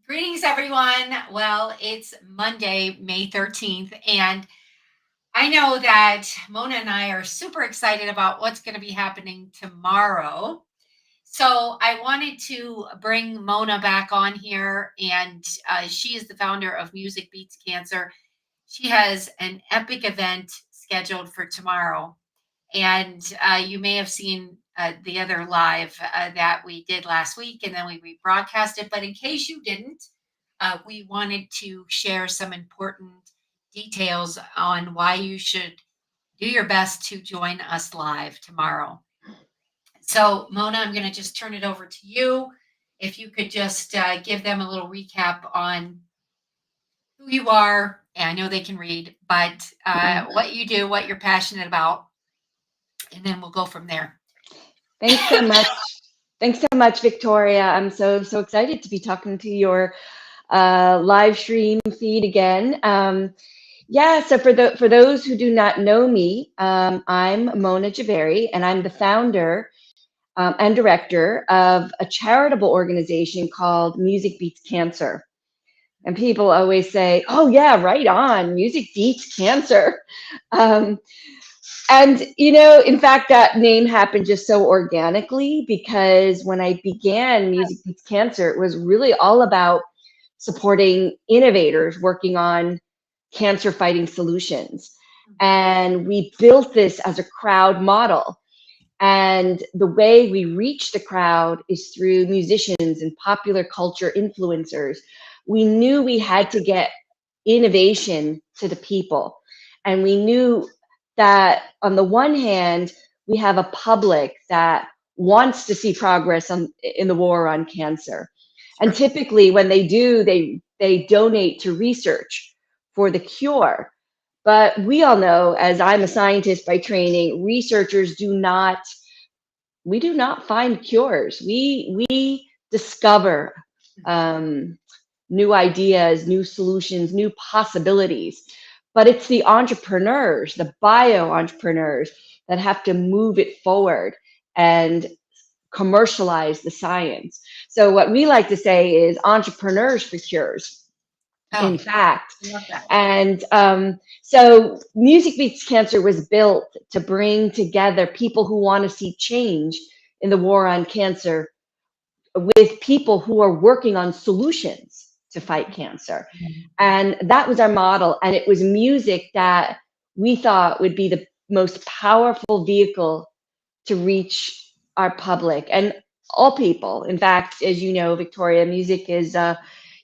Greetings, everyone. Well, it's Monday, May 13th, and I know that Mona and I are super excited about what's going to be happening tomorrow. So, I wanted to bring Mona back on here, and she is the founder of Music Beats Cancer. She has an epic event scheduled for tomorrow, and you may have seen the other live that we did last week, and then we rebroadcast it. But in case you didn't, we wanted to share some important details on why you should do your best to join us live tomorrow. So, Mona, I'm going to just turn it over to you. If you could just give them a little recap on who you are. And I know they can read, but what you do, what you're passionate about, and then we'll go from there. Thanks so much. Thanks so much, Victoria. I'm so excited to be talking to your live stream feed again. Yeah, so for those who do not know me, I'm Mona Jhaveri, and I'm the founder and director of a charitable organization called Music Beats Cancer. And people always say, "Oh yeah, right on, music beats cancer." Um, and, in fact, that name happened just so organically because when I began Music Beats Cancer, it was really all about supporting innovators working on cancer fighting solutions. And we built this as a crowd model. And the way we reach the crowd is through musicians and popular culture influencers. We knew we had to get innovation to the people. And we knew that on the one hand, we have a public that wants to see progress in the war on cancer. And Sure. typically when they do, they donate to research for the cure. But we all know, as I'm a scientist by training, researchers we do not find cures. We discover um, new ideas, new solutions, new possibilities. But it's the entrepreneurs, the bio entrepreneurs, that have to move it forward and commercialize the science. So what we like to say is entrepreneurs for cures, Oh, in fact. love that. And so Music Beats Cancer was built to bring together people who want to see change in the war on cancer with people who are working on solutions to fight cancer. And that was our model. And it was music that we thought would be the most powerful vehicle to reach our public and all people. In fact, as you know, Victoria, music is,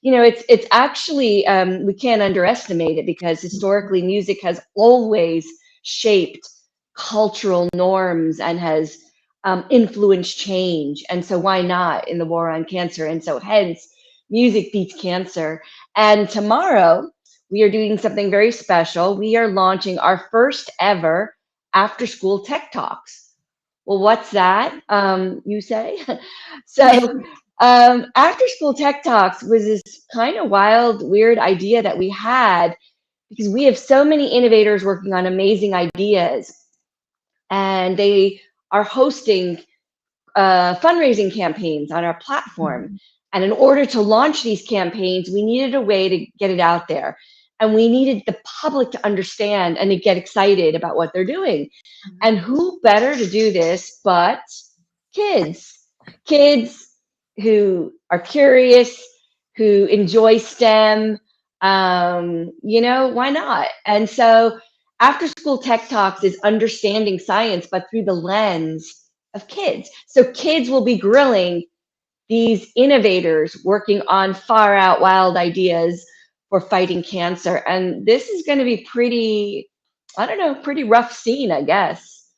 it's actually, we can't underestimate it because historically music has always shaped cultural norms and has influenced change. And so why not in the war on cancer? And so hence, music beats cancer. And tomorrow, we are doing something very special. We are launching our first ever after school tech talks. Well, what's that? You say? So, after school tech talks was this kind of wild, weird idea that we had because we have so many innovators working on amazing ideas, and they are hosting fundraising campaigns on our platform. And in order to launch these campaigns, we needed a way to get it out there. And we needed the public to understand and to get excited about what they're doing. And who better to do this but kids? Kids who are curious, who enjoy STEM. Why not? And so after school tech talks is understanding science, but through the lens of kids. So kids will be grilling these innovators working on far out wild ideas for fighting cancer. And this is going to be pretty, I don't know, pretty rough scene, I guess.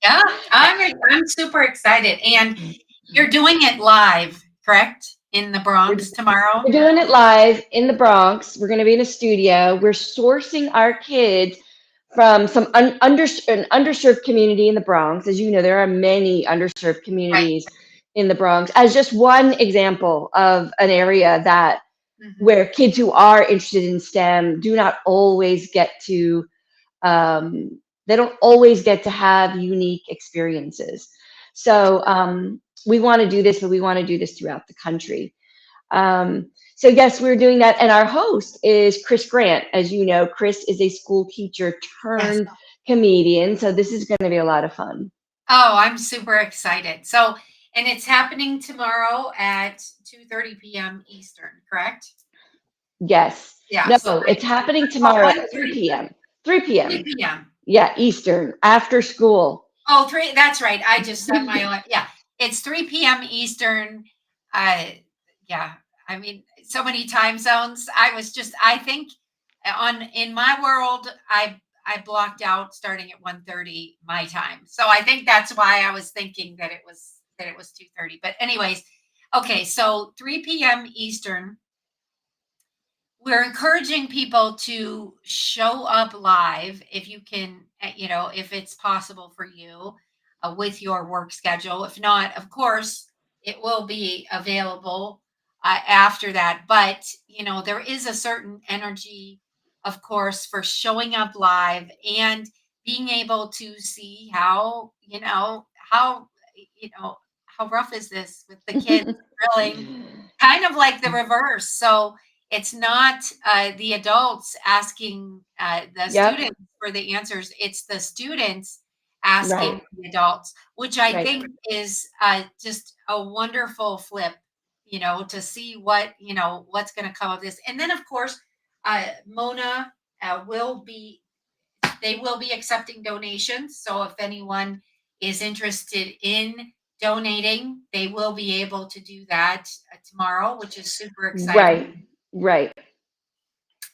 Yeah, I'm super excited. And you're doing it live, correct? In the We're, Bronx tomorrow? we're doing it live in the Bronx. We're going to be in a studio. We're sourcing our kids from some an underserved community in the Bronx. As you know, there are many underserved Right. communities in the Bronx, as just one example of an area that Mhm. where kids who are interested in STEM do not always get to they don't always get to have unique experiences. So we want to do this, but we want to do this throughout the country. So yes, we're doing that, and our host is Chris Grant. As you know, Chris is a school teacher Yes. turned comedian, so this is going to be a lot of fun. Oh, I'm super excited. So, and it's happening tomorrow at 2:30 p.m. Eastern, correct? Yes. No, Yes. it's happening Oh, tomorrow at 3 1:30. p.m. 3 p.m. 3 p.m. Yeah, Eastern, after school. Oh, three. That's right. I just set my alarm. Yeah, it's 3 p.m. Eastern. Uh, yeah. I mean, so many time zones. I think in my world, I blocked out starting at 1:30 my time. So I think that's why I was thinking that it was 2:30. But anyways, okay. So 3 p.m. Eastern, we're encouraging people to show up live if you can, if it's possible for you with your work schedule. If not, of course, it will be available after that. But, there is a certain energy, of course, for showing up live and being able to see you know, how rough is this with the kids drilling, kind of like the reverse. So, it's not the adults asking the Yep. students for the answers. It's the students asking Right. the adults, which I Right. think is just a wonderful flip, to see what's going to come of this. And then, of course, Mona they will be accepting donations. So if anyone is interested in donating, they will be able to do that tomorrow, which is super exciting. Right. Right.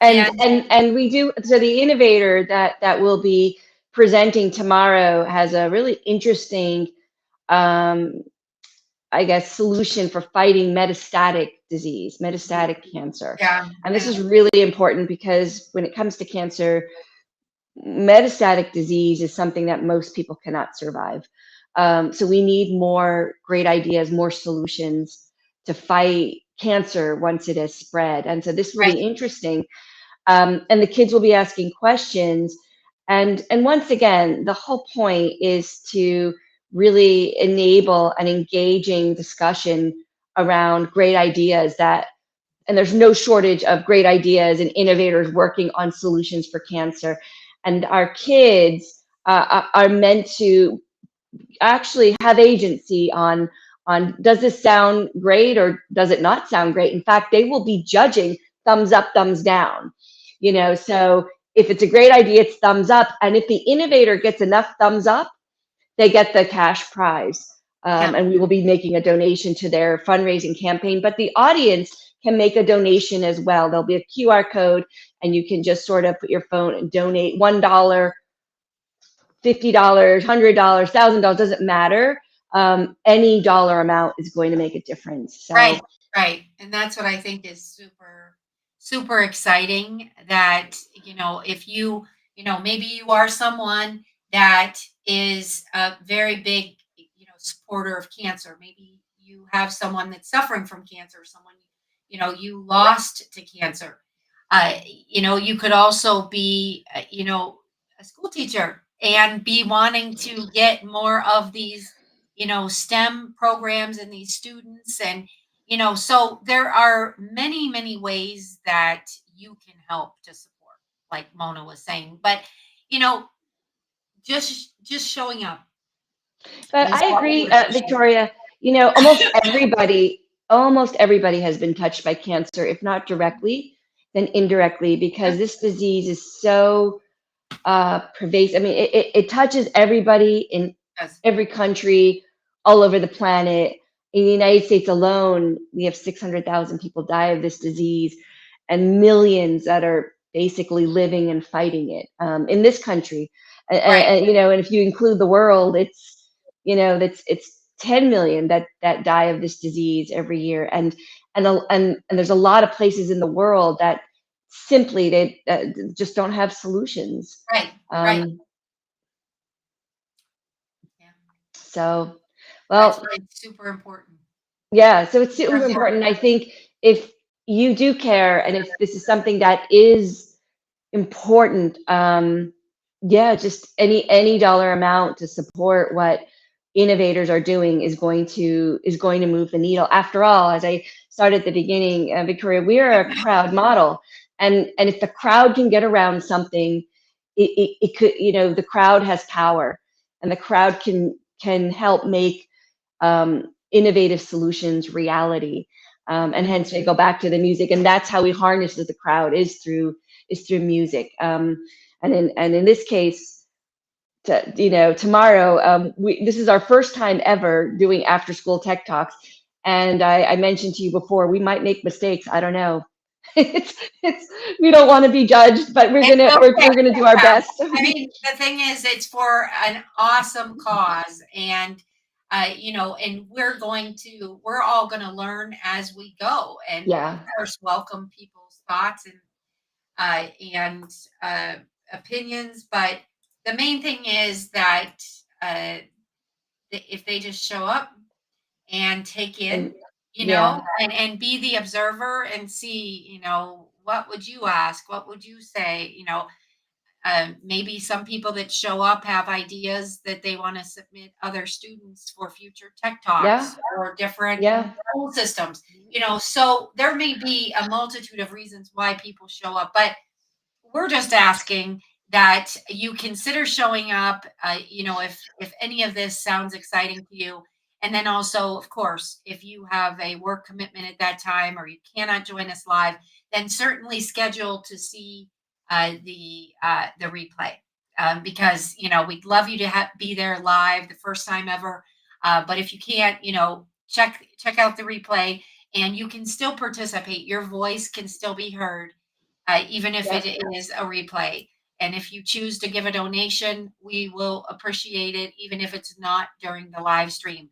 And And we do, so the innovator that will be presenting tomorrow has a really interesting, um, I guess, solution for fighting metastatic cancer. yeah, And this yeah, is really important because when it comes to cancer, metastatic disease is something that most people cannot survive. So we need more great ideas, more solutions to fight cancer once it has spread. And so this will right, be interesting, and the kids will be asking questions. And once again, the whole point is to really enable an engaging discussion around great ideas that, and there's no shortage of great ideas and innovators working on solutions for cancer. And our kids are meant to actually have agency on does this sound great or does it not sound great. In fact, they will be judging thumbs up, thumbs down, so if it's a great idea, it's thumbs up, and if the innovator gets enough thumbs up, they get the cash prize. yeah, And we will be making a donation to their fundraising campaign, but the audience can make a donation as well. There'll be a QR code, and you can just sort of put your phone and donate $1, $50, $100, $1,000, doesn't matter. Any dollar amount is going to make a difference. So right, right. And that's what I think is super, super exciting that, if maybe you are someone that is a very big, supporter of cancer. Maybe you have someone that's suffering from cancer, someone, you lost to cancer. You could also be, a school teacher and be wanting to get more of these, STEM programs and these students. And, so there are many, many ways that you can help to support, like Mona was saying. But, you know, just showing up but is I what we agree, appreciate. Victoria. Almost everybody has been touched by cancer, if not directly, then indirectly, because this disease is so pervasive. I mean, it touches everybody in Yes, every country, all over the planet. In the United States alone, we have 600,000 people die of this disease, and millions that are basically living and fighting it in this country. right, And if you include the world, it's 10 million that die of this disease every year. And there's a lot of places in the world that simply they just don't have solutions. right, right. Um, Yeah, so, that's well, why it's super important. yeah, so it's Super super important. important. I think if you do care and if this is something that is important, yeah, just any dollar amount to support what innovators are doing is going to move the needle. After all, as I started at the beginning, Victoria, we are a crowd model. And if the crowd can get around something, it could, the crowd has power, and the crowd can help make innovative solutions reality. And hence we go back to the music, and that's how we harness the crowd, is through music. And in this case, tomorrow, this is our first time ever doing after school tech talks. And I mentioned to you before, we might make mistakes. I don't know. It's we don't want to be judged, but we're It's gonna we're, okay. we're gonna do our Yeah. best. I mean, the thing is, it's for an awesome cause, and and we're all going to learn as we go, and of Yeah, course, welcome people's thoughts and uh, opinions. But the main thing is that uh, if they just show up and take and in, yeah, and be the observer and see, what would you ask? What would you say? Maybe some people that show up have ideas that they want to submit other students for future tech yeah, talks or different yeah, school systems. So there may be a multitude of reasons why people show up, but we're just asking that you consider showing up, if any of this sounds exciting to you. And then also, of course, if you have a work commitment at that time or you cannot join us live, then certainly schedule to see the replay, because we'd love you to be there live the first time ever. But if you can't, check out the replay, and you can still participate. Your voice can still be heard, even if it yep, is a replay. And if you choose to give a donation, we will appreciate it, even if it's not during the live stream.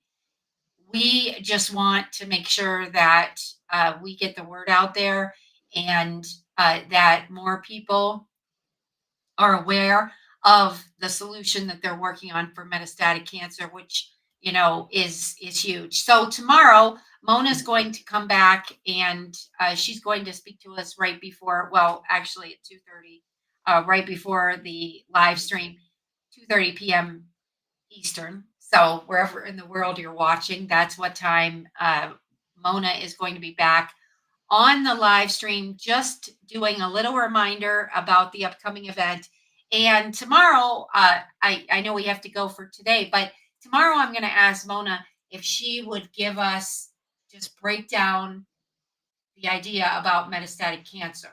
We just want to make sure that we get the word out there, and that more people are aware of the solution that they're working on for metastatic cancer, which is huge. So tomorrow, Mona's going to come back, and she's going to speak to us right before, well, actually at 2:30, right before the live stream, 2:30 p.m. Eastern. So wherever in the world you're watching, that's what time Mona is going to be back on the live stream, just doing a little reminder about the upcoming event. And tomorrow, I know we have to go for today, but tomorrow I'm going to ask Mona if she would give us, just break down the idea about metastatic cancer.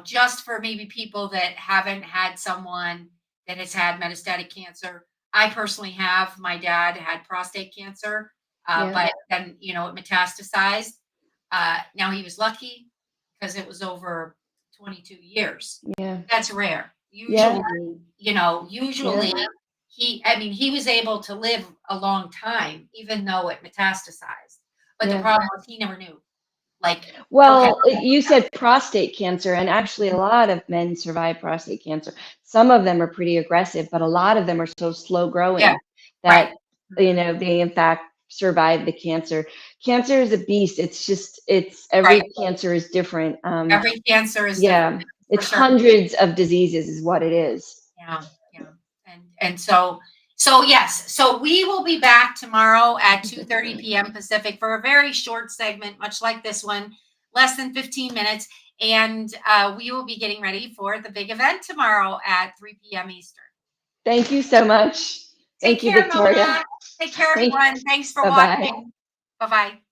Just for maybe people that haven't had someone that has had metastatic cancer. I personally have. My dad had prostate cancer, yeah, but then, it metastasized. Now he was lucky because it was over 22 years. yeah, That's rare. yeah, yeah, Usually I mean, he was able to live a long time, even though it metastasized. But the yeah. problem was he never knew. Like, okay, Well, you said prostate cancer, and actually, a lot of men survive prostate cancer. Some of them are pretty aggressive, but a lot of them are so slow yeah, growing right, that, they in fact survive the cancer. Cancer is a beast. It's right. every cancer is different. Every cancer is different, Yeah, for it's sure. hundreds of diseases, is what it is. Yeah, yeah. And so yes, so we will be back tomorrow at 2:30 p.m. Pacific for a very short segment, much like this one, less than 15 minutes. And we will be getting ready for the big event tomorrow at 3 p.m. Eastern. Thank you so much. Take Thank you, care, Victoria. Mona. Take care, Thank. everyone. Thanks for Bye bye. watching. Bye bye.